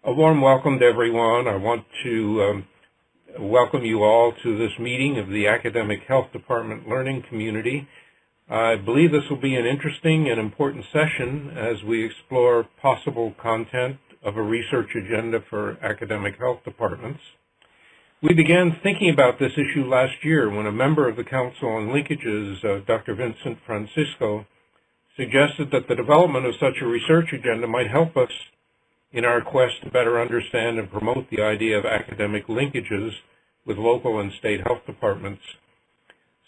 A warm welcome to everyone. I want to welcome you all to this meeting of the Academic Health Department Learning Community. I believe this will be an interesting and important session as we explore possible content of a research agenda for academic health departments. We began thinking about this issue last year when a member of the Council on Linkages, Dr. Vincent Francisco, suggested that the development of such a research agenda might help us in our quest to better understand and promote the idea of academic linkages with local and state health departments.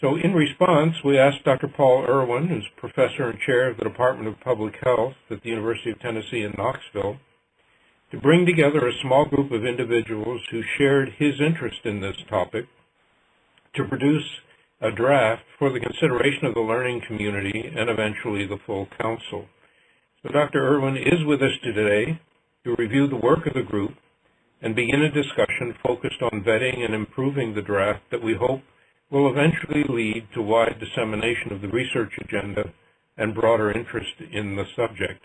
So in response, we asked Dr. Paul Irwin, who's professor and chair of the Department of Public Health at the University of Tennessee in Knoxville, to bring together a small group of individuals who shared his interest in this topic to produce a draft for the consideration of the learning community and eventually the full council. So Dr. Irwin is with us today to review the work of the group and begin a discussion focused on vetting and improving the draft that we hope will eventually lead to wide dissemination of the research agenda and broader interest in the subject.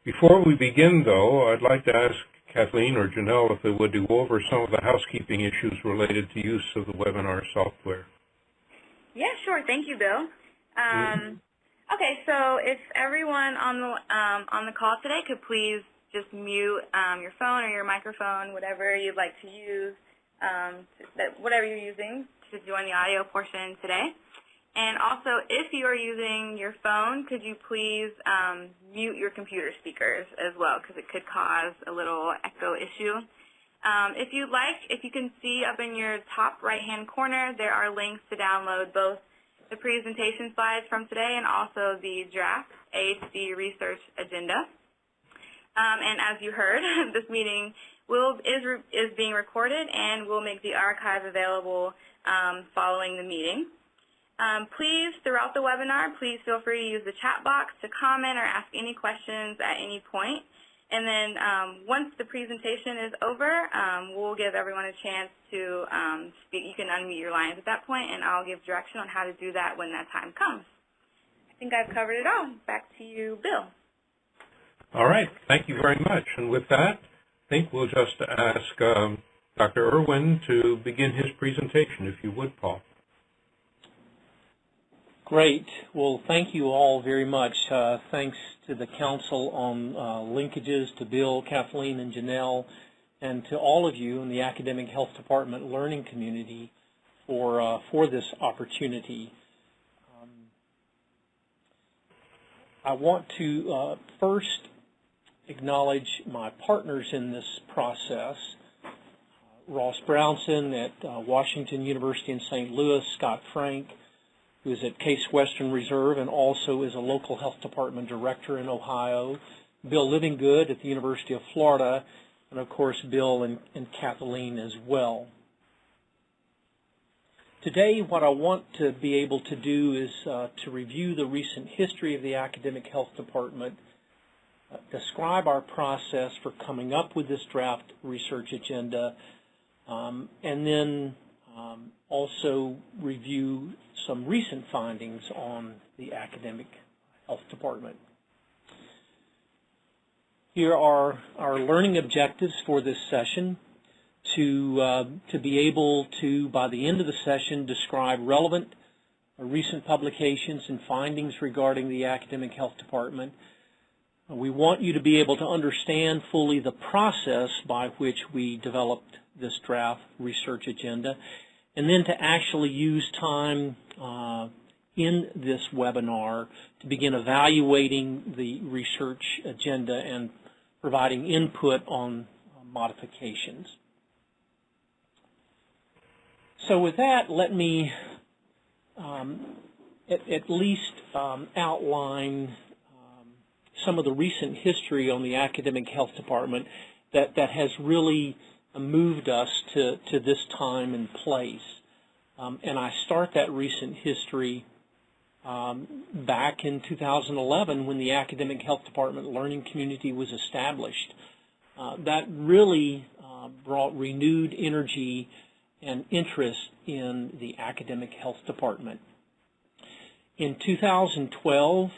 Before we begin, though, I'd like to ask Kathleen or Janelle if they would go over some of the housekeeping issues related to use of the webinar software. Yeah, sure. Thank you, Bill. Okay, so if everyone on the call today could please just mute your phone or your microphone, whatever you'd like to use, whatever you're using to join the audio portion today. And also, if you are using your phone, could you please mute your computer speakers as well, because it could cause a little echo issue. If you'd like, if you can see up in your top right-hand corner, there are links to download both the presentation slides from today and also the draft AHD research agenda. And as you heard, this meeting is being recorded and will make the archive available following the meeting. Please, throughout the webinar, please feel free to use the chat box to comment or ask any questions at any point. And then once the presentation is over, we'll give everyone a chance to speak. You can unmute your lines at that point, and I'll give direction on how to do that when that time comes. I think I've covered it all. Back to you, Bill. All right. Thank you very much. And with that, I think we'll just ask Dr. Irwin to begin his presentation, if you would, Paul. Great. Well, thank you all very much. Thanks to the Council on Linkages, to Bill, Kathleen, and Janelle, and to all of you in the Academic Health Department Learning Community for this opportunity. I want to first acknowledge my partners in this process, Ross Brownson at Washington University in St. Louis, Scott Frank, who is at Case Western Reserve and also is a local health department director in Ohio, Bill Livingood at the University of Florida, and of course Bill and Kathleen as well. Today, what I want to be able to do is to review the recent history of the Academic Health Department, describe our process for coming up with this draft research agenda, and then also review some recent findings on the Academic Health Department. Here are our learning objectives for this session: to be able to, by the end of the session, describe relevant recent publications and findings regarding the Academic Health Department. We want you to be able to understand fully the process by which we developed this draft research agenda, and then to actually use time in this webinar to begin evaluating the research agenda and providing input on modifications. So with that, let me at least outline some of the recent history on the Academic Health Department that has really moved us to this time and place. And I start that recent history back in 2011 when the Academic Health Department Learning Community was established. That really brought renewed energy and interest in the Academic Health Department. In 2012,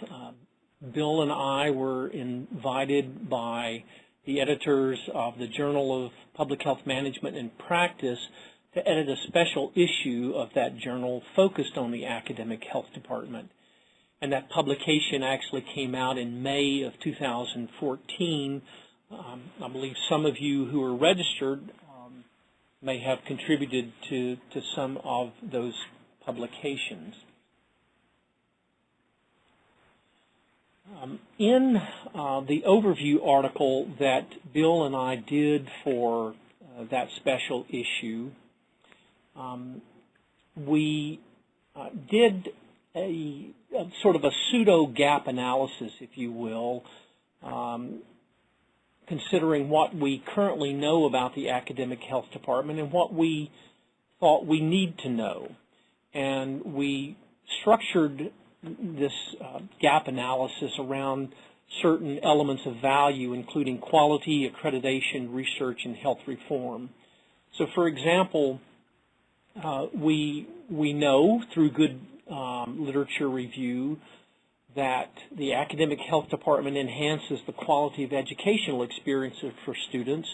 Bill and I were invited by the the editors of the Journal of Public Health Management and Practice to edit a special issue of that journal focused on the academic health department. And that publication actually came out in May of 2014. I believe some of you who are registered may have contributed to some of those publications. In the overview article that Bill and I did for that special issue, we did a sort of a pseudo gap analysis, if you will, considering what we currently know about the academic health department and what we thought we need to know. And we structured this gap analysis around certain elements of value, including quality, accreditation, research, and health reform. So, for example, we know through good literature review that the academic health department enhances the quality of educational experiences for students,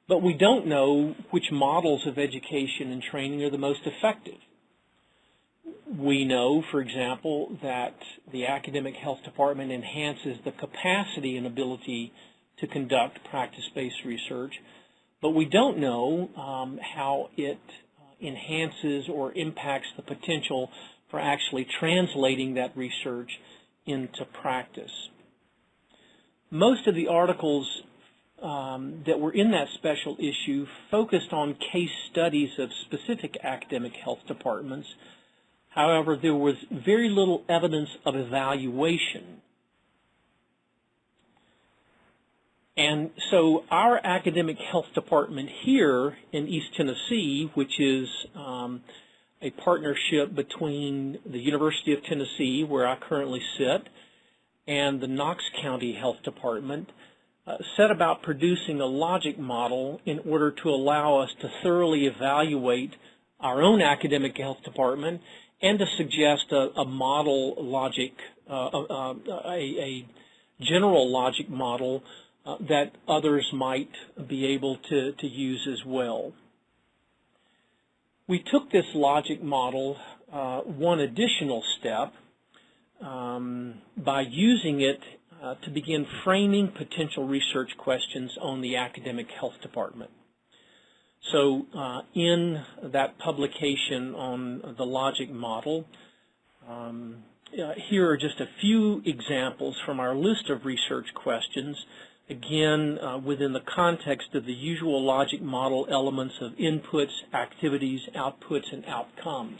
but we don't know which models of education and training are the most effective. We know, for example, that the academic health department enhances the capacity and ability to conduct practice-based research, but we don't know how it enhances or impacts the potential for actually translating that research into practice. Most of the articles that were in that special issue focused on case studies of specific academic health departments. However, there was very little evidence of evaluation. And so our academic health department here in East Tennessee, which is a partnership between the University of Tennessee, where I currently sit, and the Knox County Health Department, set about producing a logic model in order to allow us to thoroughly evaluate our own academic health department and to suggest a model logic, a general logic model that others might be able to use as well. We took this logic model one additional step by using it to begin framing potential research questions on the academic health department. So in that publication on the logic model, here are just a few examples from our list of research questions, again within the context of the usual logic model elements of inputs, activities, outputs, and outcomes.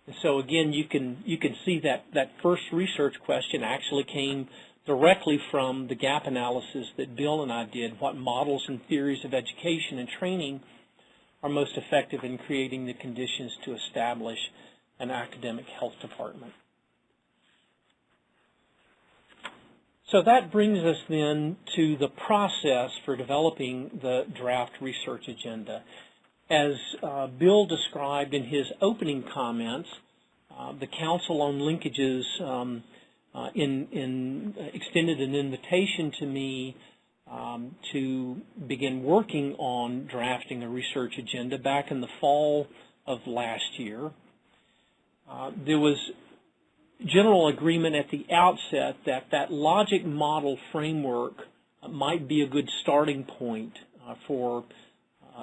And so again, you can see that first research question actually came directly from the gap analysis that Bill and I did. What models and theories of education and training are most effective in creating the conditions to establish an academic health department? So that brings us then to the process for developing the draft research agenda. As Bill described in his opening comments, the Council on Linkages extended an invitation to me to begin working on drafting a research agenda back in the fall of last year. There was general agreement at the outset that that logic model framework might be a good starting point for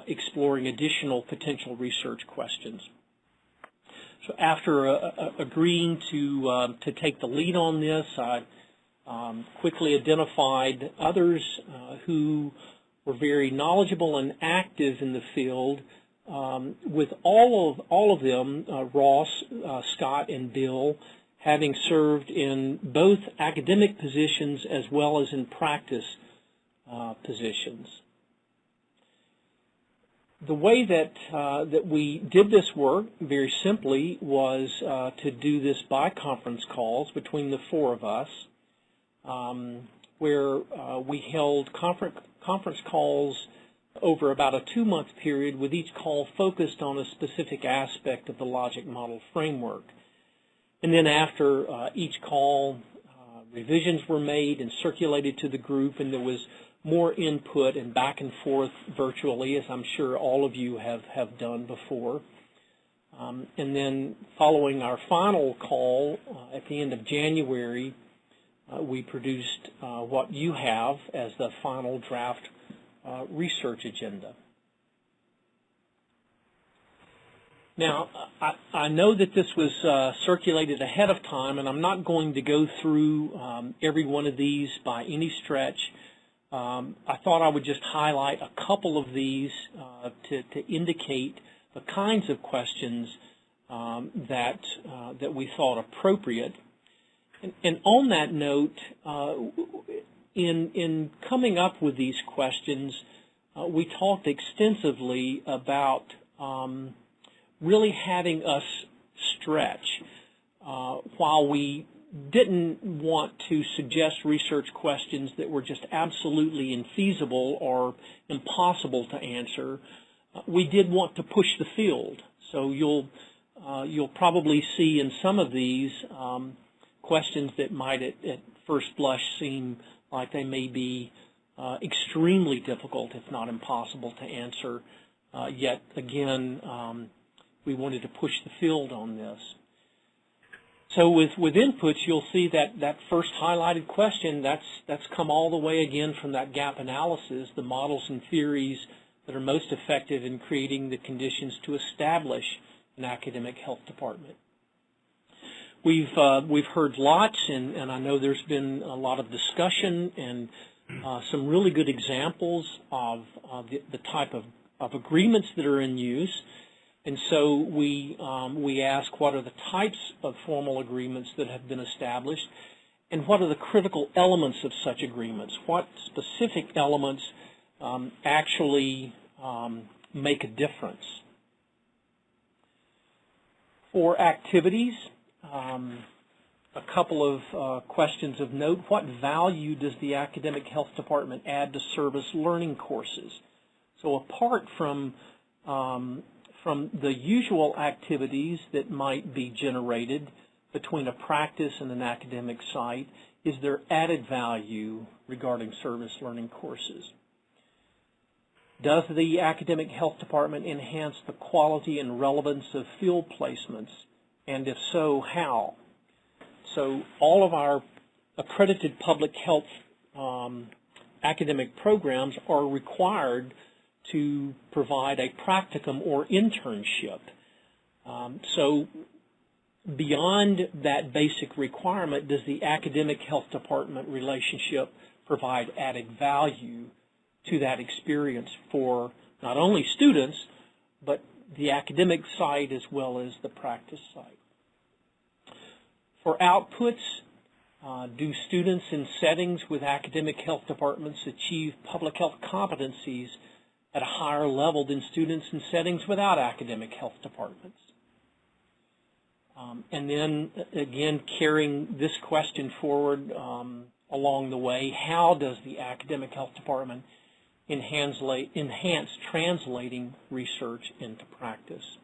exploring additional potential research questions. So after agreeing to take the lead on this, I quickly identified others who were very knowledgeable and active in the field. With all of them, Ross, Scott, and Bill, having served in both academic positions as well as in practice positions. The way that we did this work, very simply, was to do this by conference calls between the four of us, where we held conference calls over about a 2-month period, with each call focused on a specific aspect of the logic model framework. And then after each call, revisions were made and circulated to the group, and there was more input and back and forth virtually, as I'm sure all of you have done before. And then following our final call at the end of January, we produced what you have as the final draft research agenda. Now, I know that this was circulated ahead of time, and I'm not going to go through every one of these by any stretch. I thought I would just highlight a couple of these to indicate the kinds of questions that we thought appropriate. And on that note, in coming up with these questions, we talked extensively about really having us stretch. While we didn't want to suggest research questions that were just absolutely infeasible or impossible to answer, we did want to push the field. So you'll probably see in some of these questions that might at first blush seem like they may be extremely difficult, if not impossible, to answer. Yet again, we wanted to push the field on this. So with inputs, you'll see that first highlighted question, that's come all the way again from that gap analysis, the models and theories that are most effective in creating the conditions to establish an academic health department. We've heard lots, and I know there's been a lot of discussion and some really good examples of the type of agreements that are in use. And so we ask, what are the types of formal agreements that have been established, and what are the critical elements of such agreements? What specific elements actually make a difference? For activities, a couple of questions of note. What value does the academic health department add to service learning courses? So apart from the usual activities that might be generated between a practice and an academic site, is there added value regarding service learning courses? Does the academic health department enhance the quality and relevance of field placements? And if so, how? So all of our accredited public health academic programs are required to provide a practicum or internship. So beyond that basic requirement, does the academic health department relationship provide added value to that experience for not only students, but the academic side as well as the practice side? For outputs, do students in settings with academic health departments achieve public health competencies at a higher level than students in settings without academic health departments? And then, again, carrying this question forward along the way, how does the academic health department enhance translating research into practice?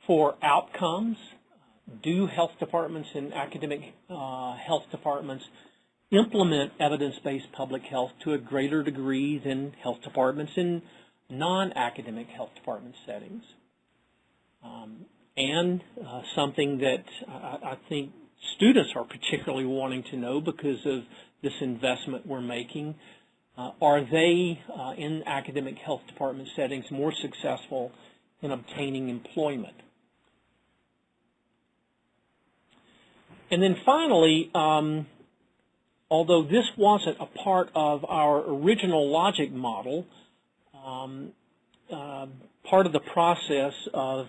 For outcomes, do health departments and academic health departments implement evidence-based public health to a greater degree than health departments in non-academic health department settings? And something that I think students are particularly wanting to know because of this investment we're making, are they in academic health department settings more successful in obtaining employment? And then finally, although this wasn't a part of our original logic model, part of the process of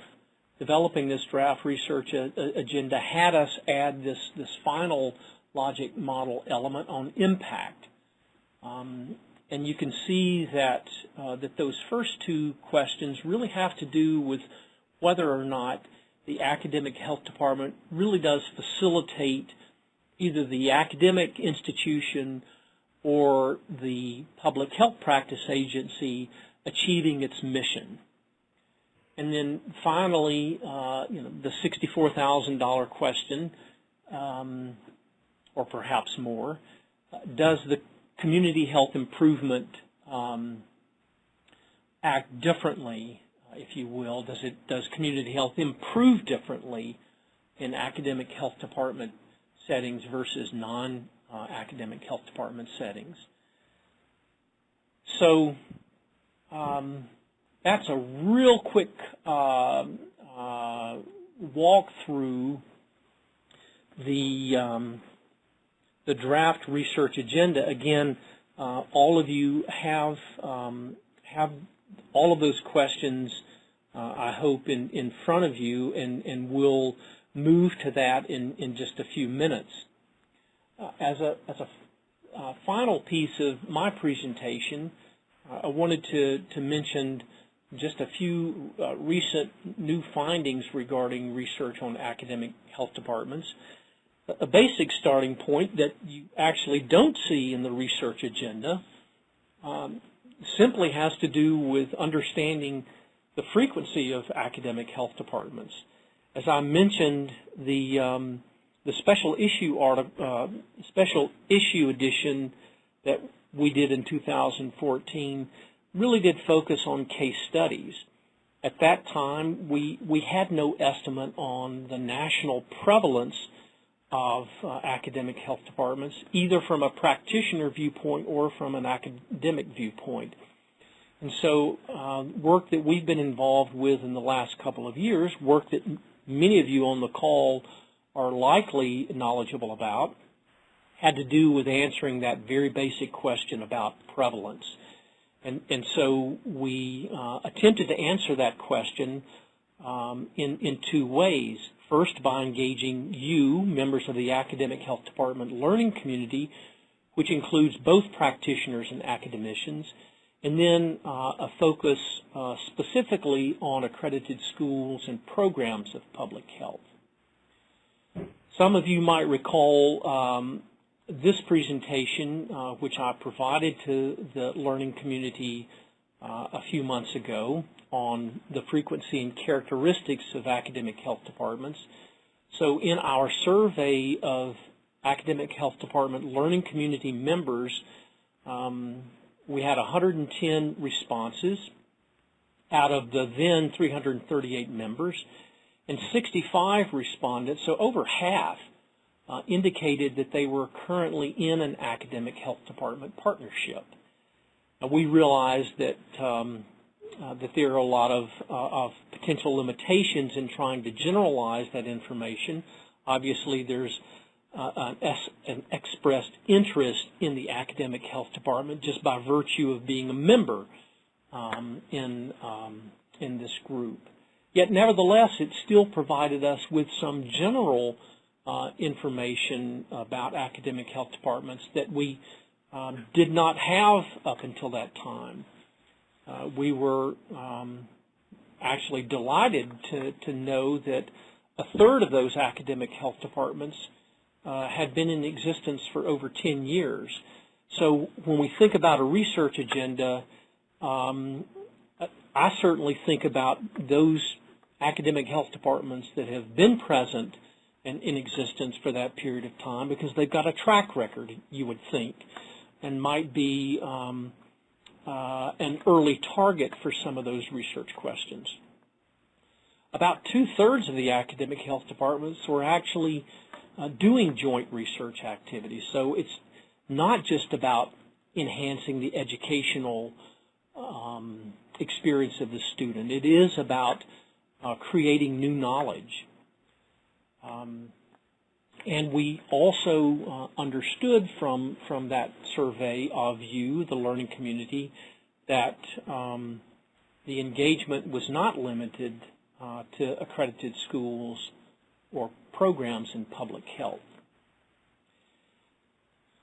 developing this draft research agenda had us add this final logic model element on impact. And you can see that those first two questions really have to do with whether or not the academic health department really does facilitate either the academic institution or the public health practice agency achieving its mission. And then finally, the $64,000 question, or perhaps more. Does the Community Health Improvement act differently, if you will? Does community health improve differently in academic health department settings versus non-academic health department settings? So that's a real quick walk through the draft research agenda. Again, all of you have all of those questions, I hope, in front of you, and we'll move to that in just a few minutes. As a final piece of my presentation, I wanted to mention just a few recent new findings regarding research on academic health departments. A basic starting point that you actually don't see in the research agenda simply has to do with understanding the frequency of academic health departments. As I mentioned, the special issue edition that we did in 2014 really did focus on case studies. At that time, we had no estimate on the national prevalence of academic health departments, either from a practitioner viewpoint or from an academic viewpoint. And so work that we've been involved with in the last couple of years, work that many of you on the call are likely knowledgeable about, had to do with answering that very basic question about prevalence. And so we attempted to answer that question in two ways. First, by engaging you, members of the academic health department learning community, which includes both practitioners and academicians, and then a focus specifically on accredited schools and programs of public health. Some of you might recall this presentation, which I provided to the learning community a few months ago, on the frequency and characteristics of academic health departments. So in our survey of academic health department learning community members, we had 110 responses out of the then 338 members, and 65 respondents, so over half, indicated that they were currently in an academic health department partnership. We realized that that there are a lot of potential limitations in trying to generalize that information. Obviously, there's an expressed interest in the academic health department just by virtue of being a member in this group. Yet, nevertheless, it still provided us with some general information about academic health departments that we did not have up until that time. We were actually delighted to know that a third of those academic health departments had been in existence for over 10 years. So when we think about a research agenda, I certainly think about those academic health departments that have been present and in existence for that period of time, because they've got a track record, you would think, and might be an early target for some of those research questions. About 2/3 of the academic health departments were actually doing joint research activities. So it's not just about enhancing the educational experience of the student. It is about creating new knowledge. And we also understood from that survey of you, the learning community, that the engagement was not limited to accredited schools or programs in public health.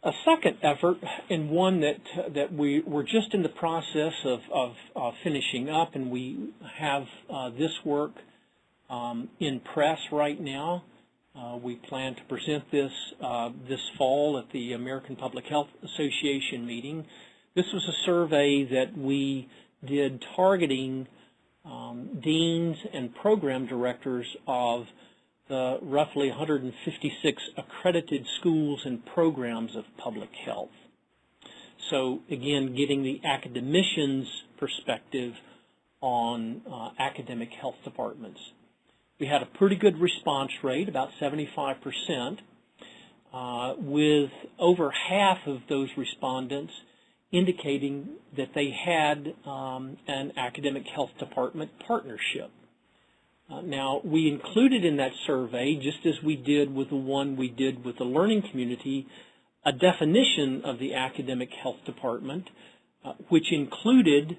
A second effort, and one that we were just in the process of finishing up, and we have this work in press right now. We plan to present this this fall at the American Public Health Association meeting. This was a survey that we did targeting deans and program directors of roughly 156 accredited schools and programs of public health. So again, getting the academician's perspective on academic health departments. We had a pretty good response rate, about 75%, with over half of those respondents indicating that they had an academic health department partnership. Now, we included in that survey, just as we did with the one we did with the learning community, a definition of the academic health department, which included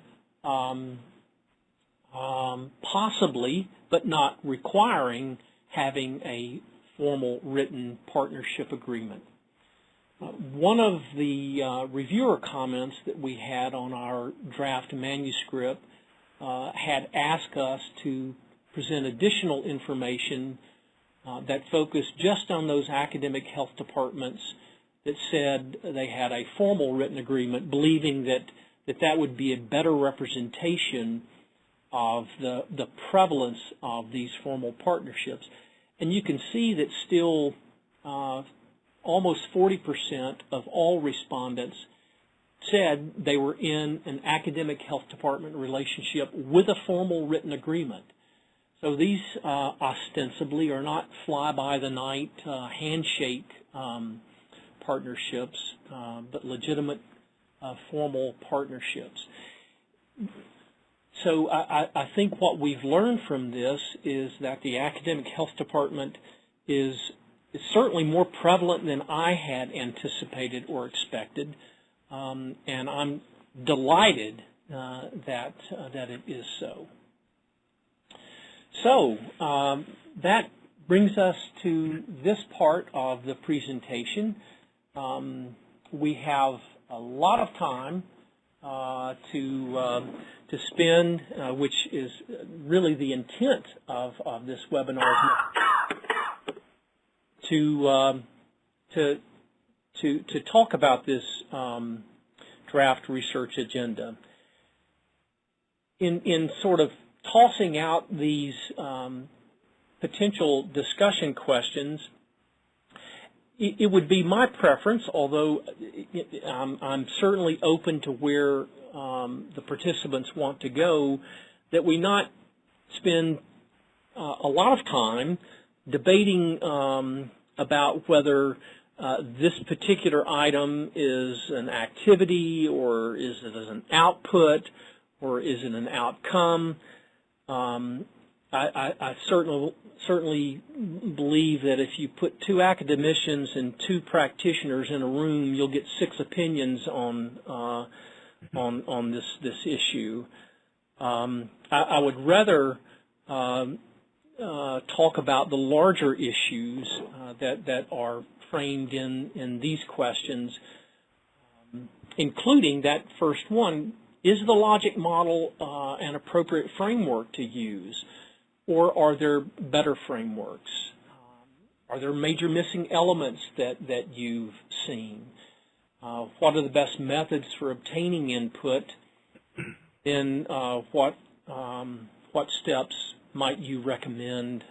possibly, but not requiring, having a formal written partnership agreement. One of the reviewer comments that we had on our draft manuscript had asked us to present additional information that focused just on those academic health departments that said they had a formal written agreement, believing that would be a better representation of the prevalence of these formal partnerships. And you can see that still almost 40% of all respondents said they were in an academic health department relationship with a formal written agreement. So these ostensibly are not fly-by-the-night handshake partnerships, but legitimate formal partnerships. So I think what we've learned from this is that the academic health department is certainly more prevalent than I had anticipated or expected, and I'm delighted that it is so. So that brings us to this part of the presentation. We have a lot of time to spend, which is really the intent of this webinar, to talk about this draft research agenda. In sort of tossing out these potential discussion questions, it would be my preference, although I'm certainly open to where the participants want to go, that we not spend a lot of time debating about whether this particular item is an activity, or is it an output, or is it an outcome. I certainly believe that if you put two academicians and two practitioners in a room, you'll get 6 opinions on this issue. I would rather talk about the larger issues that are framed in these questions, including that first one: is the logic model an appropriate framework to use, or are there better frameworks? Are there major missing elements that you've seen? What are the best methods for obtaining input? Then what steps might you recommend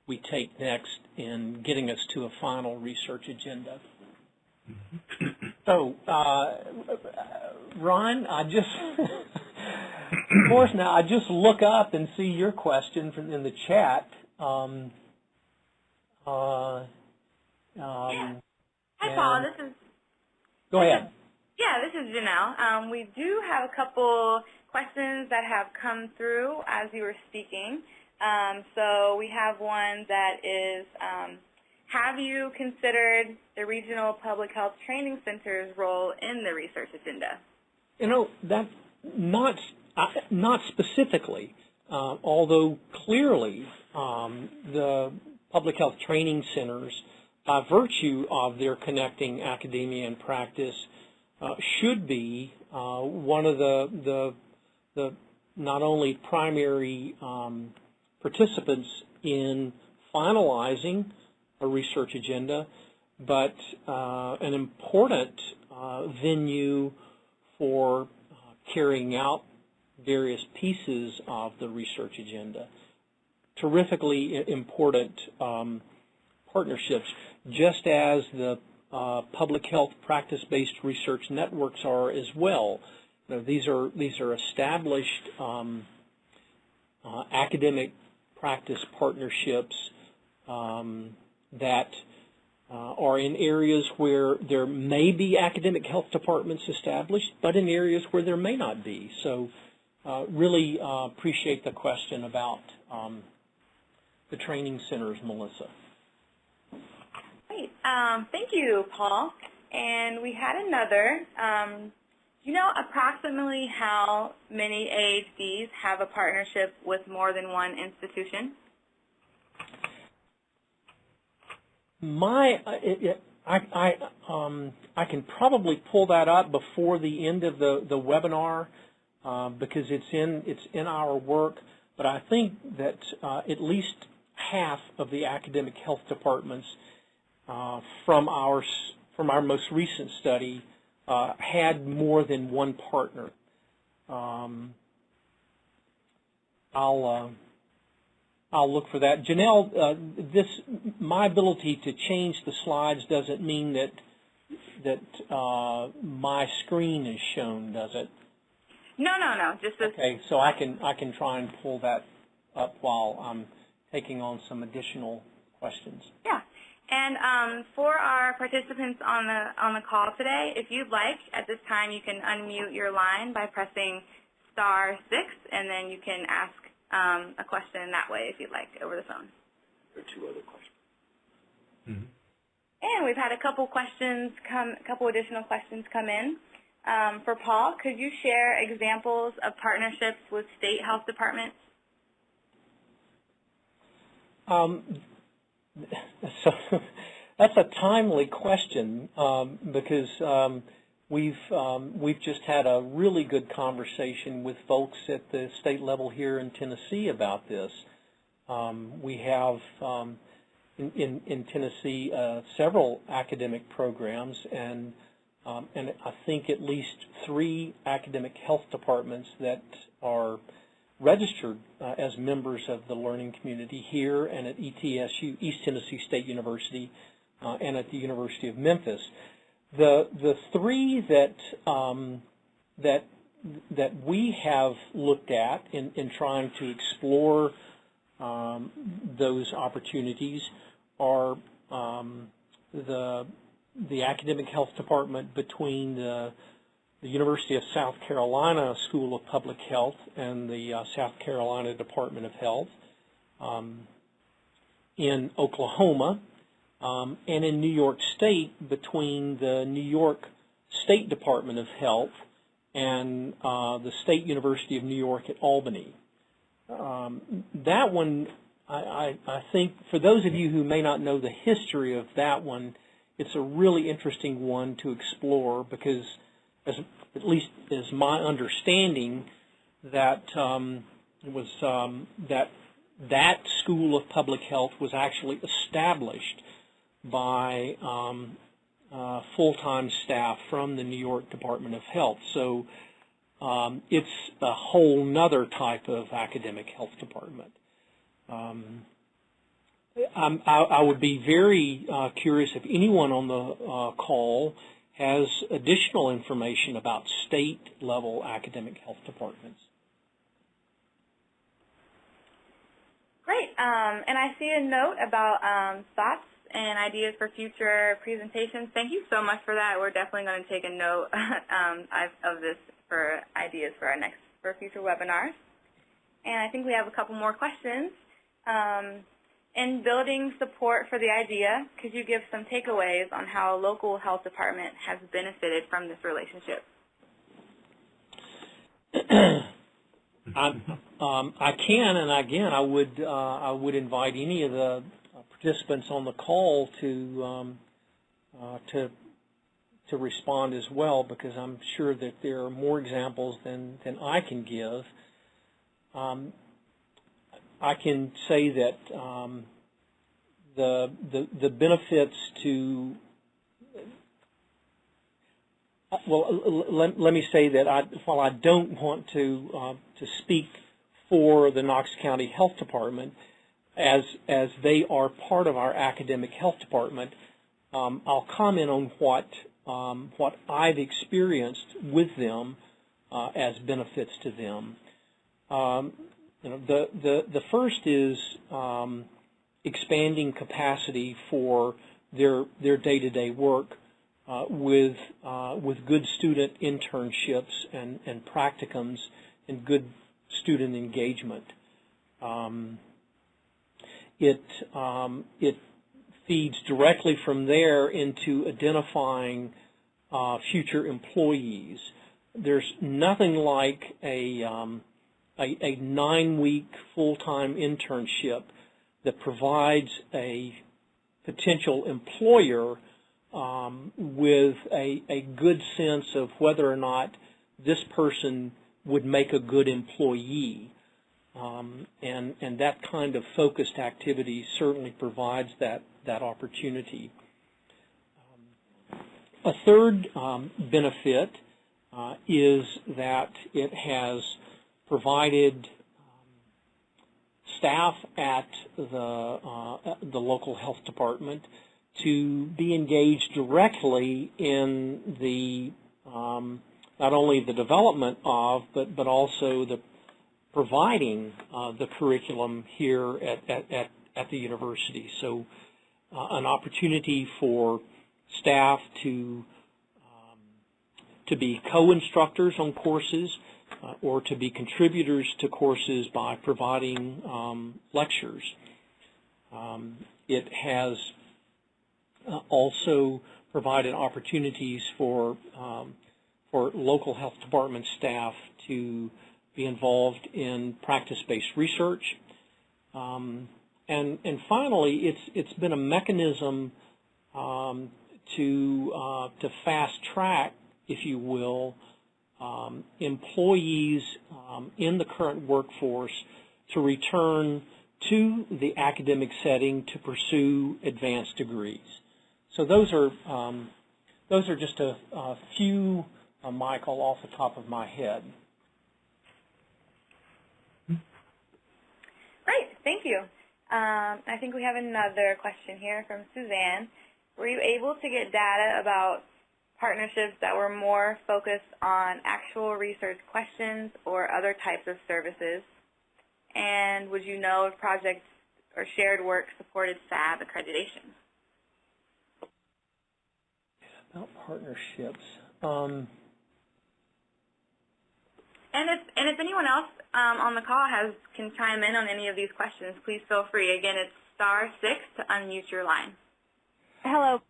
we take next in getting us to a final research agenda? So, Ron, I just, of course, now I just look up and see your question in the chat. Hi, Paul. This is. Go ahead. Yeah, this is Janelle. We do have a couple questions that have come through as you were speaking. So we have one that is, have you considered the regional public health training center's role in the research agenda? You know, that not specifically, although clearly the public health training centers, by virtue of their connecting academia and practice, should be one of the not only primary participants in finalizing a research agenda, but an important venue for carrying out various pieces of the research agenda. terrifically important partnerships, just as the public health practice-based research networks are as well. You know, these are established academic practice partnerships that are in areas where there may be academic health departments established, but in areas where there may not be. So really appreciate the question about the training centers, Melissa. Great. Thank you, Paul. And we had another. Do you know approximately how many AHDs have a partnership with more than one institution? I can probably pull that up before the end of the webinar because it's in our work. But I think that at least half of the academic health departments from our most recent study had more than one partner. I'll look for that. Janelle, my ability to change the slides doesn't mean that my screen is shown, does it? No. Just okay. So I can try and pull that up while I'm taking on some additional questions. Yeah. And for our participants on the call today, if you'd like, at this time you can unmute your line by pressing *6, and then you can ask a question that way if you'd like over the phone. There are two other questions. Mm-hmm. And we've had a couple additional questions come in. For Paul, could you share examples of partnerships with state health departments? So that's a timely question because we've just had a really good conversation with folks at the state level here in Tennessee about this. We have in Tennessee several academic programs, and I think at least 3 academic health departments that are registered as members of the learning community here and at ETSU, East Tennessee State University, and at the University of Memphis. The 3 that we have looked at in trying to explore those opportunities are the academic health department between the University of South Carolina School of Public Health and the South Carolina Department of Health, in Oklahoma, and in New York State between the New York State Department of Health and the State University of New York at Albany. That one, I think, for those of you who may not know the history of that one, it's a really interesting one to explore because, at least as my understanding, that that School of Public Health was actually established by full-time staff from the New York Department of Health. So it's a whole nother type of academic health department. I would be very curious if anyone on the call has additional information about state-level academic health departments. Great. And I see a note about thoughts and ideas for future presentations. Thank you so much for that. We're definitely going to take a note of this for ideas for future webinars. And I think we have a couple more questions. In building support for the idea, could you give some takeaways on how a local health department has benefited from this relationship? I can, and again, I would invite any of the participants on the call to respond as well, because I'm sure that there are more examples than I can give. I can say that the benefits to let me say that while I don't want to speak for the Knox County Health Department, as they are part of our academic health department, I'll comment on what I've experienced with them as benefits to them. The first is expanding capacity for their day-to-day work with good student internships and practicums and good student engagement. It feeds directly from there into identifying future employees. There's nothing like a 9-week full-time internship that provides a potential employer with a good sense of whether or not this person would make a good employee. And that kind of focused activity certainly provides that opportunity. A third benefit is that it has provided staff at the local health department to be engaged directly in the not only the development of, but also the providing the curriculum here at the university. So an opportunity for staff to be co-instructors on courses or to be contributors to courses by providing lectures. It has also provided opportunities for local health department staff to be involved in practice-based research. And finally, it's been a mechanism to fast track, if you will, employees in the current workforce to return to the academic setting to pursue advanced degrees. So those are just a few, Michael, off the top of my head. Great, thank you. I think we have another question here from Suzanne. Were you able to get data about partnerships that were more focused on actual research questions or other types of services? And would you know if projects or shared work supported FAB accreditation? About partnerships. And if anyone else on the call can chime in on any of these questions, please feel free. Again, it's *6 to unmute your line. Hello,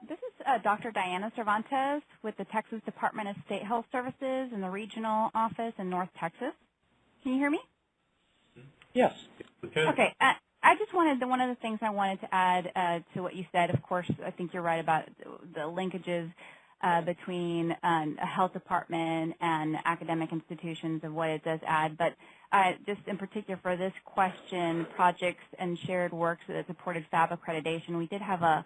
this is Dr. Diana Cervantes with the Texas Department of State Health Services in the regional office in North Texas. Can you hear me? Yes. Okay. I just wanted, one of the things I wanted to add to what you said, of course, I think you're right about the linkages between a health department and academic institutions and what it does add. But just in particular for this question, projects and shared works that supported FAB accreditation, we did have a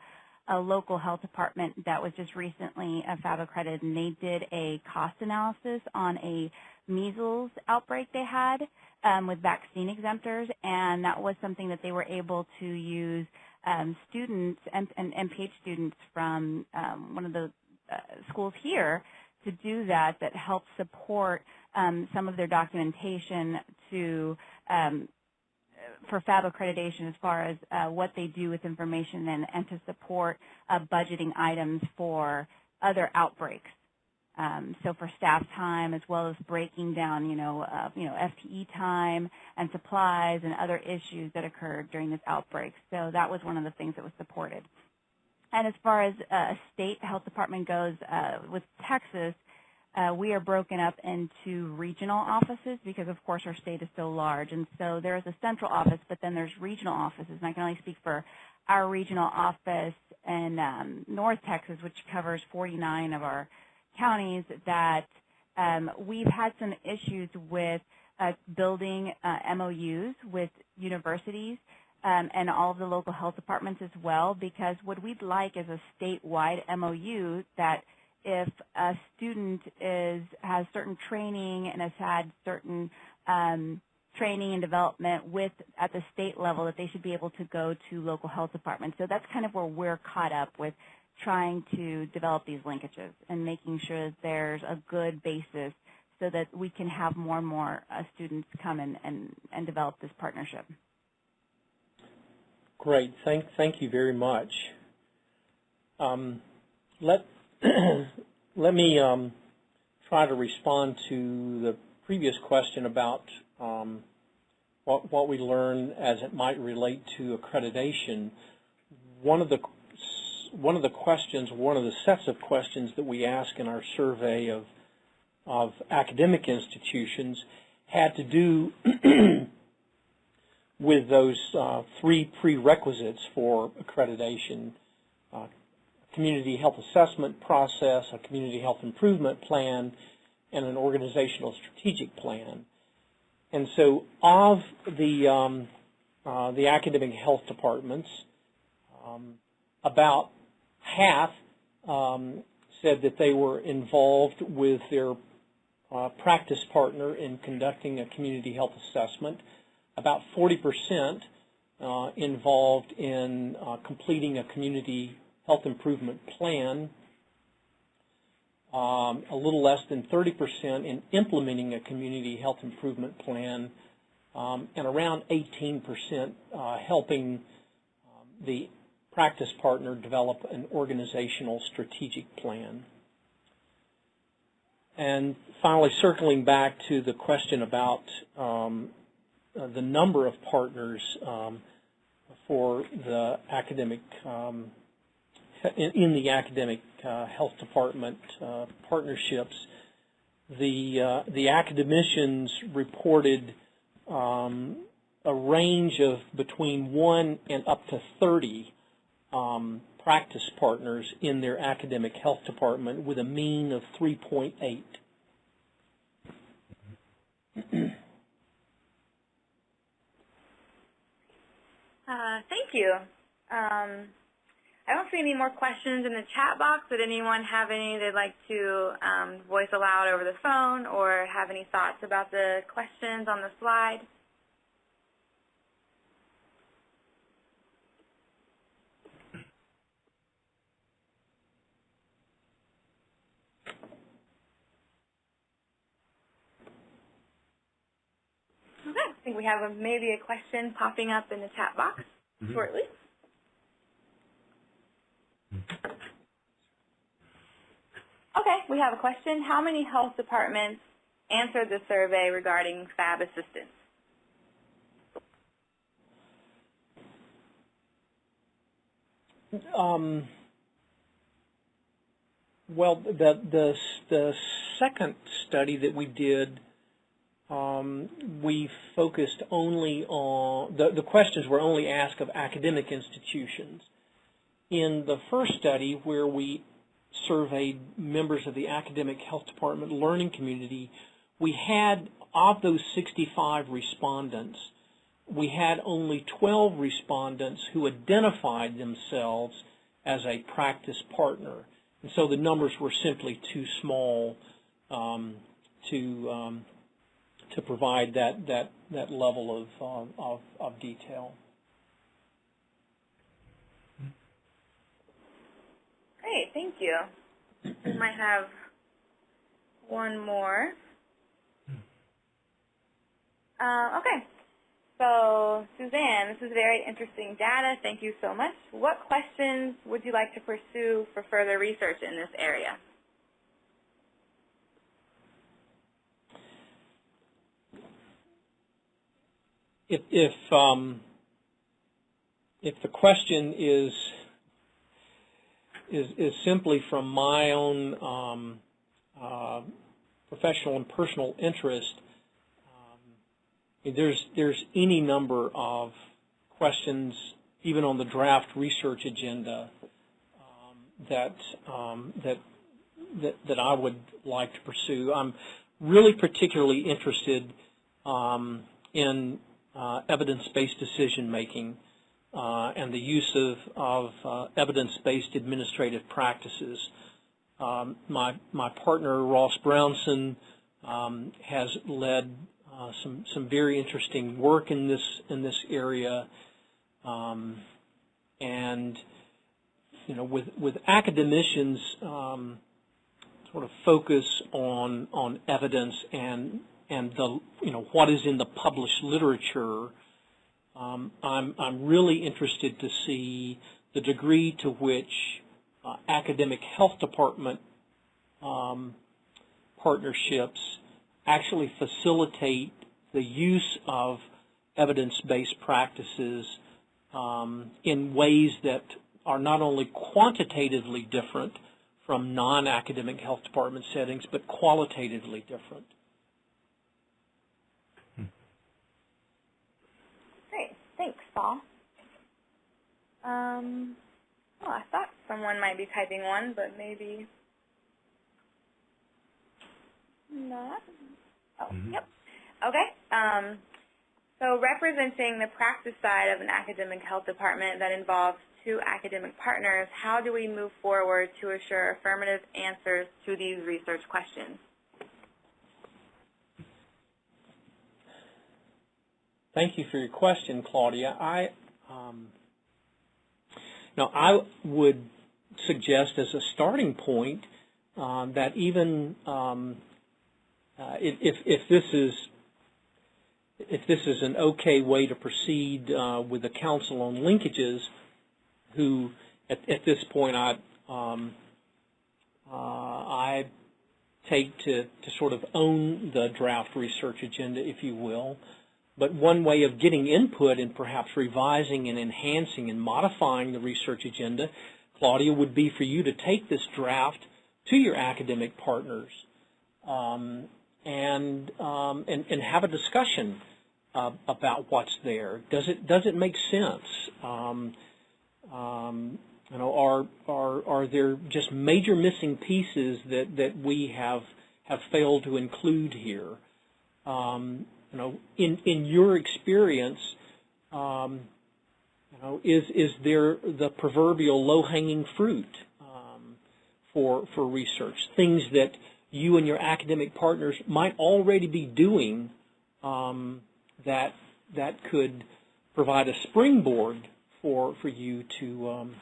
local health department that was just recently FAB accredited, and they did a cost analysis on a measles outbreak they had with vaccine exemptors, and that was something that they were able to use students and MPH students from one of the schools here to do that helps support some of their documentation to for FAB accreditation as far as what they do with information and to support budgeting items for other outbreaks. So for staff time, as well as breaking down, FTE time and supplies and other issues that occurred during this outbreak. So that was one of the things that was supported. And as far as a state health department goes, with Texas, we are broken up into regional offices because, of course, our state is so large. And so there is a central office, but then there's regional offices. And I can only speak for our regional office in North Texas, which covers 49 of our counties, that we've had some issues with building MOUs with universities and all of the local health departments as well, because what we'd like is a statewide MOU that if a student has certain training and has had certain training and development at the state level that they should be able to go to local health departments. So that's kind of where we're caught up with trying to develop these linkages and making sure that there's a good basis so that we can have more and more students come and develop this partnership. Great. Thank you very much. Let me try to respond to the previous question about what we learn as it might relate to accreditation. One of the sets of questions that we ask in our survey of academic institutions had to do with those 3 prerequisites for accreditation: community health assessment process, a community health improvement plan, and an organizational strategic plan. And so of the academic health departments, about half said that they were involved with their practice partner in conducting a community health assessment. About 40% involved in completing a community health improvement plan. A little less than 30% in implementing a community health improvement plan, and around 18% helping the practice partner develop an organizational strategic plan. And finally, circling back to the question about the number of partners for the academic in the academic health department partnerships, the academicians reported a range of between 1 and up to 30 practice partners in their academic health department, with a mean of 3.8. Thank you. I don't see any more questions in the chat box. Did anyone have any they'd like to voice aloud over the phone, or have any thoughts about the questions on the slide? Okay, I think we have maybe a question popping up in the chat box shortly. Okay, we have a question. How many health departments answered the survey regarding FAB assistance? Well, the second study that we did, we focused only on, the questions were only asked of academic institutions. In the first study, where we surveyed members of the academic health department learning community, we had, of those 65 respondents, we had only 12 respondents who identified themselves as a practice partner. And so the numbers were simply too small to provide that level of detail. Great, thank you. We might have one more. Okay, so Suzanne, this is very interesting data. Thank you so much. What questions would you like to pursue for further research in this area? If the question is simply from my own professional and personal interest, there's any number of questions, even on the draft research agenda, that I would like to pursue. I'm really particularly interested in evidence-based decision making and the use of evidence-based administrative practices. My partner Ross Brownson has led some very interesting work in this area, and with academicians sort of focus on evidence and the what is in the published literature. I'm really interested to see the degree to which academic health department partnerships actually facilitate the use of evidence-based practices in ways that are not only quantitatively different from non-academic health department settings, but qualitatively different. Great. Thanks, Paul. I thought someone might be typing one, but maybe not. Oh, yep. Okay. So representing the practice side of an academic health department that involves two academic partners, how do we move forward to assure affirmative answers to these research questions? Thank you for your question, Claudia. I would suggest as a starting point that even if this is an okay way to proceed with the Council on Linkages, who at this point I take to sort of own the draft research agenda, if you will. But one way of getting input and perhaps revising and enhancing and modifying the research agenda, Claudia, would be for you to take this draft to your academic partners and have a discussion about what's there. Does it make sense? Are there just major missing pieces that we have failed to include here? In your experience, is there the proverbial low-hanging fruit for research? Things that you and your academic partners might already be doing that could provide a springboard for you to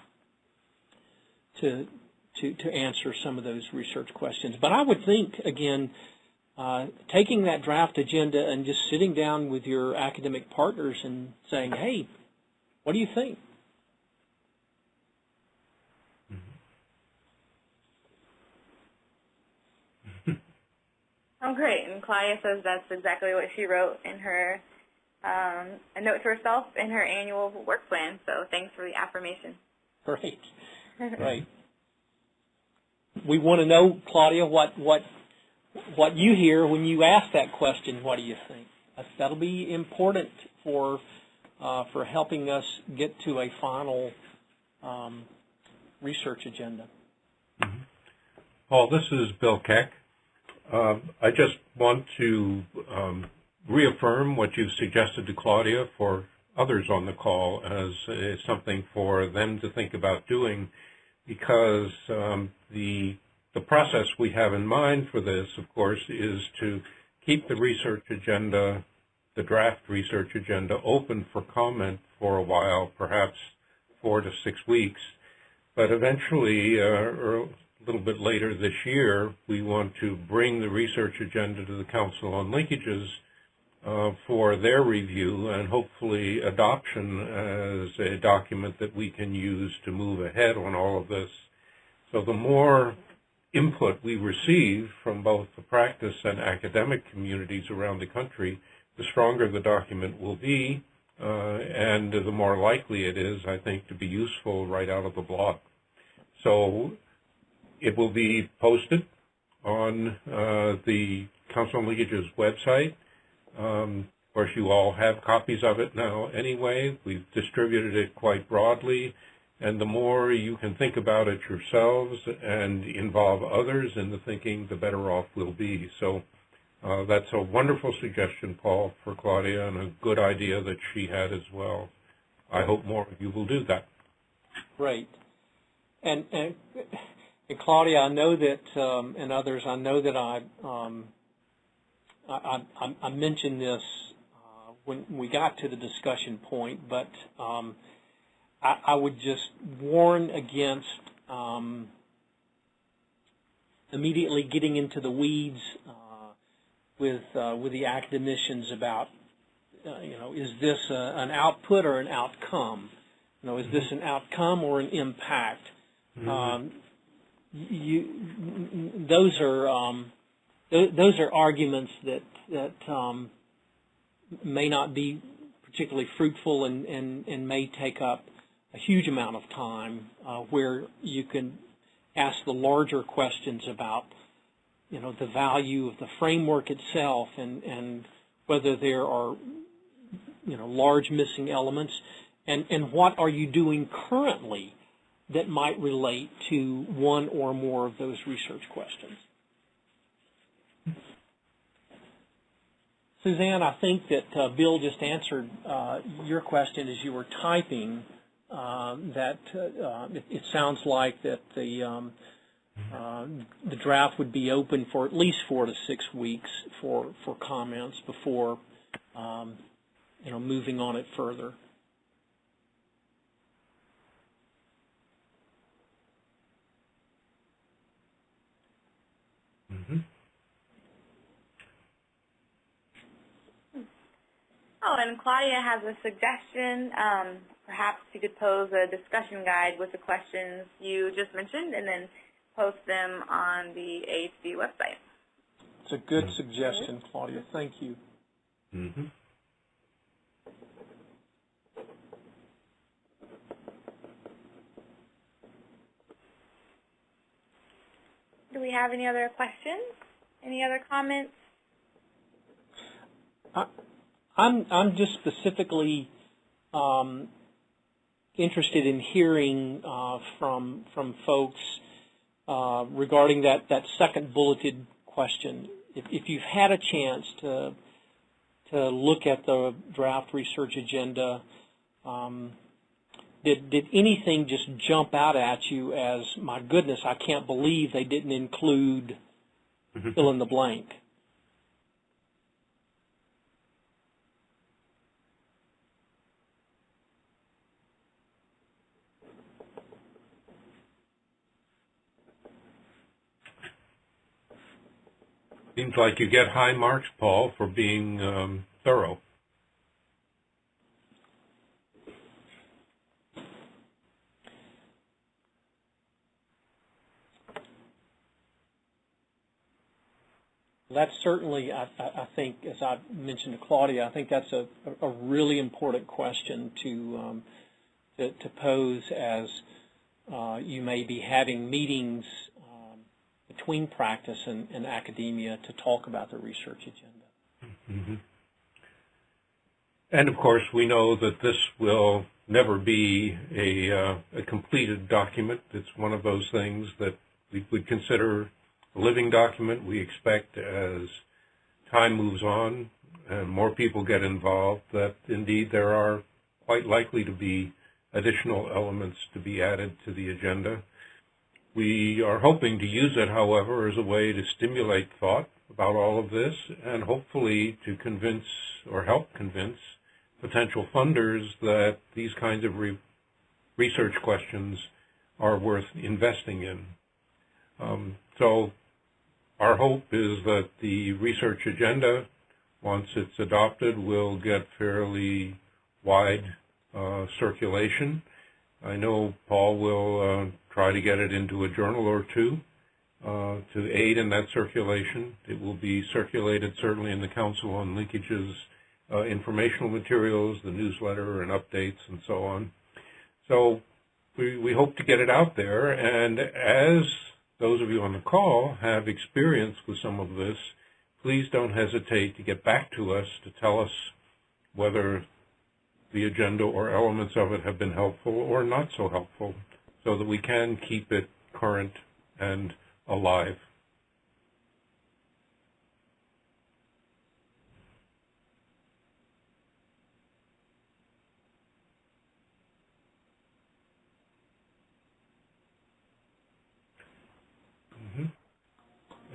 answer some of those research questions. But I would think, again, taking that draft agenda and just sitting down with your academic partners and saying, hey, what do you think? Oh, great. And Claudia says that's exactly what she wrote in her, a note to herself in her annual work plan. So thanks for the affirmation. Great. Right. We want to know, Claudia, what you hear when you ask that question. What do you think? That'll be important for helping us get to a final research agenda. Mm-hmm. Paul, this is Bill Keck. I just want to reaffirm what you've suggested to Claudia for others on the call as something for them to think about doing, because the process we have in mind for this, of course, is to keep the research agenda, the draft research agenda, open for comment for a while, perhaps 4 to 6 weeks, but eventually, or a little bit later this year, we want to bring the research agenda to the Council on Linkages for their review and hopefully adoption as a document that we can use to move ahead on all of this. So the more input we receive from both the practice and academic communities around the country, the stronger the document will be, and the more likely it is, I think, to be useful right out of the block. So it will be posted on the Council on Linkages website. Of course, you all have copies of it now anyway. We've distributed it quite broadly, and the more you can think about it yourselves and involve others in the thinking, the better off we'll be. So that's a wonderful suggestion, Paul, for Claudia, and a good idea that she had as well. I hope more of you will do that. Great. And Claudia, I know that, and others, I know that I mentioned this when we got to the discussion point, but I would just warn against immediately getting into the weeds with the academicians about, is this an output or an outcome? Is this an outcome or an impact? Mm-hmm. Those are arguments that may not be particularly fruitful and may take up a huge amount of time, where you can ask the larger questions about, the value of the framework itself and whether there are, large missing elements, and what are you doing currently that might relate to one or more of those research questions. Suzanne, I think that Bill just answered your question as you were typing, that it sounds like that the draft would be open for at least 4 to 6 weeks for comments before moving on it further. Mm-hmm. Oh, and Claudia has a suggestion. Perhaps you could pose a discussion guide with the questions you just mentioned and then post them on the AHD website. It's a good suggestion, Claudia. Thank you. Mm-hmm. Do we have any other questions? Any other comments? I'm just specifically interested in hearing from folks regarding that second bulleted question. If you've had a chance to look at the draft research agenda, did anything just jump out at you as, my goodness, I can't believe they didn't include fill in the blank? Seems like you get high marks, Paul, for being thorough. That's certainly, I think, as I mentioned to Claudia, I think that's a really important question to pose as you may be having meetings between practice and academia to talk about the research agenda. Mm-hmm. And of course, we know that this will never be a completed document. It's one of those things that we would consider a living document. We expect as time moves on and more people get involved that indeed there are quite likely to be additional elements to be added to the agenda. We are hoping to use it, however, as a way to stimulate thought about all of this and hopefully to convince or help convince potential funders that these kinds of research questions are worth investing in. So our hope is that the research agenda, once it's adopted, will get fairly wide circulation. I know Paul will try to get it into a journal or two to aid in that circulation. It will be circulated certainly in the Council on Linkages informational materials, the newsletter and updates and so on. So we hope to get it out there, and as those of you on the call have experience with some of this, please don't hesitate to get back to us to tell us whether the agenda or elements of it have been helpful or not so helpful, so that we can keep it current and alive.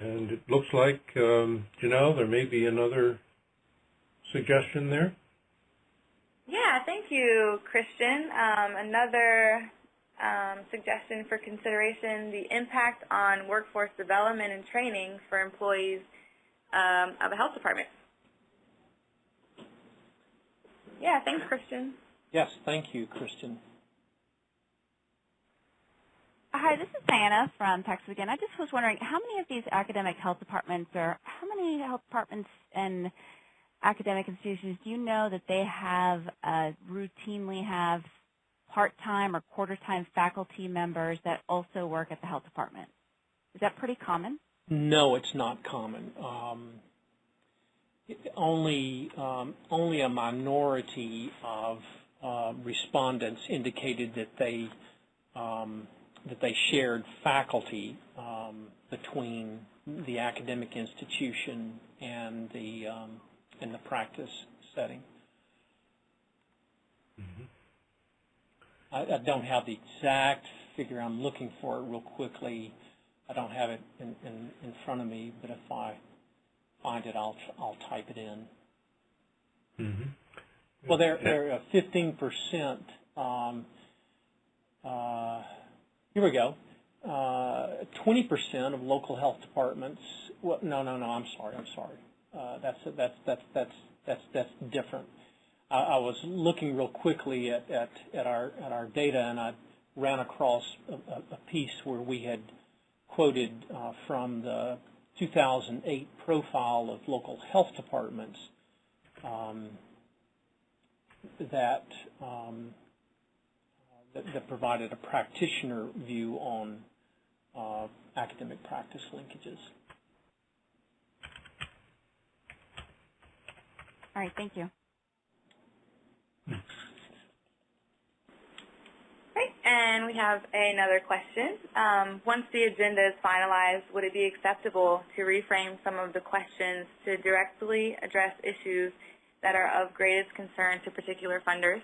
And it looks like, Janelle, there may be another suggestion there. Yeah, thank you, Christian. Another suggestion for consideration, the impact on workforce development and training for employees of a health department. Yeah, thanks, Christian. Yes, thank you, Christian. Hi, this is Diana from Texas again. I just was wondering, how many of these academic health departments, or how many health departments and academic institutions do you know that they have routinely have part-time or quarter-time faculty members that also work at the health department? Is that pretty common? No, it's not common. Only a minority of respondents indicated that they shared faculty between the academic institution and the practice setting. Mm-hmm. I don't have the exact figure. I'm looking for it real quickly. I don't have it in front of me, but if I find it, I'll type it in. Mm-hmm. Well, they're 15%. Here we go. 20% of local health departments. Well, no. I'm sorry. That's different. I was looking real quickly at our data, and I ran across a piece where we had quoted from the 2008 profile of local health departments that provided a practitioner view on academic practice linkages. All right, thank you. Great, and we have another question. Once the agenda is finalized, would it be acceptable to reframe some of the questions to directly address issues that are of greatest concern to particular funders?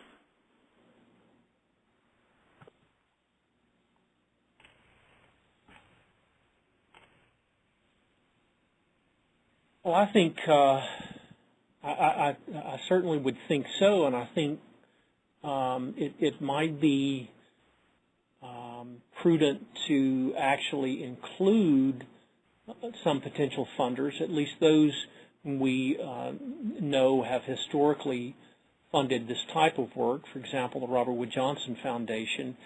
Well, I think I certainly would think so, and I think it might be prudent to actually include some potential funders, at least those we know have historically funded this type of work. For example, the Robert Wood Johnson Foundation.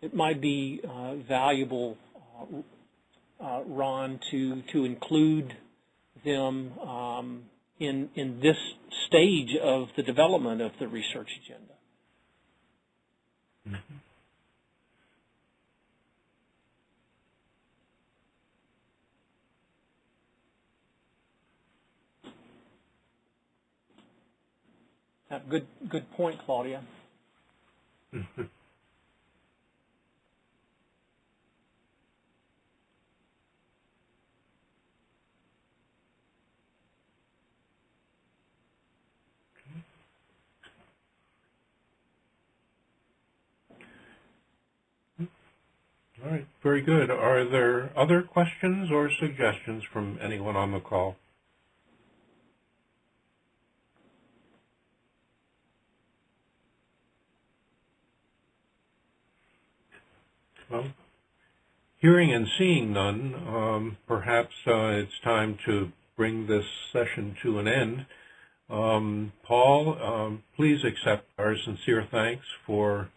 It might be valuable, Ron, to include them in this stage of the development of the research agenda. Mm-hmm. Good point, Claudia. Mm-hmm. All right, very good. Are there other questions or suggestions from anyone on the call? Well, hearing and seeing none, perhaps it's time to bring this session to an end. Paul, please accept our sincere thanks for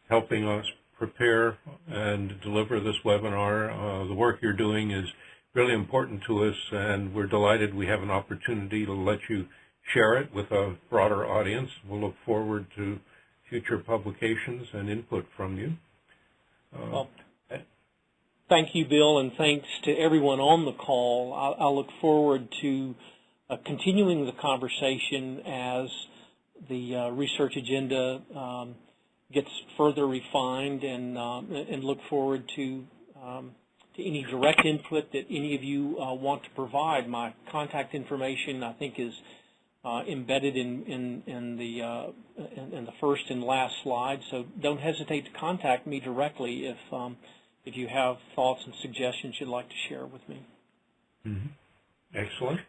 helping us prepare and deliver this webinar. The work you're doing is really important to us, and we're delighted we have an opportunity to let you share it with a broader audience. We'll look forward to future publications and input from you. Well, thank you, Bill, and thanks to everyone on the call. I'll look forward to continuing the conversation as the research agenda gets further refined, and look forward to any direct input that any of you want to provide. My contact information, I think, is embedded in the first and last slide, so don't hesitate to contact me directly if you have thoughts and suggestions you'd like to share with me. Mm-hmm. Excellent.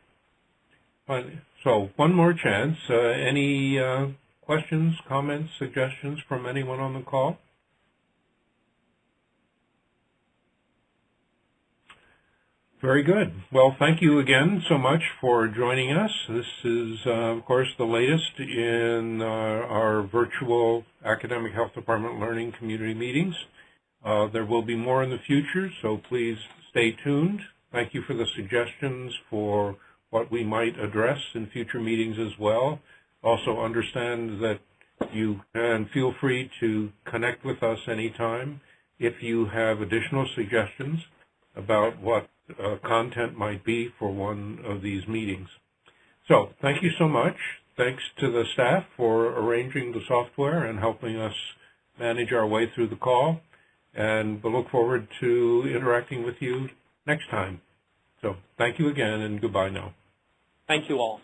So one more chance. Any questions, comments, suggestions from anyone on the call? Very good. Well, thank you again so much for joining us. This is, of course, the latest in our virtual Academic Health Department Learning Community meetings. There will be more in the future, so please stay tuned. Thank you for the suggestions for what we might address in future meetings as well. Also understand that you can feel free to connect with us anytime if you have additional suggestions about what content might be for one of these meetings. So thank you so much. Thanks to the staff for arranging the software and helping us manage our way through the call. And we'll look forward to interacting with you next time. So thank you again, and goodbye now. Thank you all.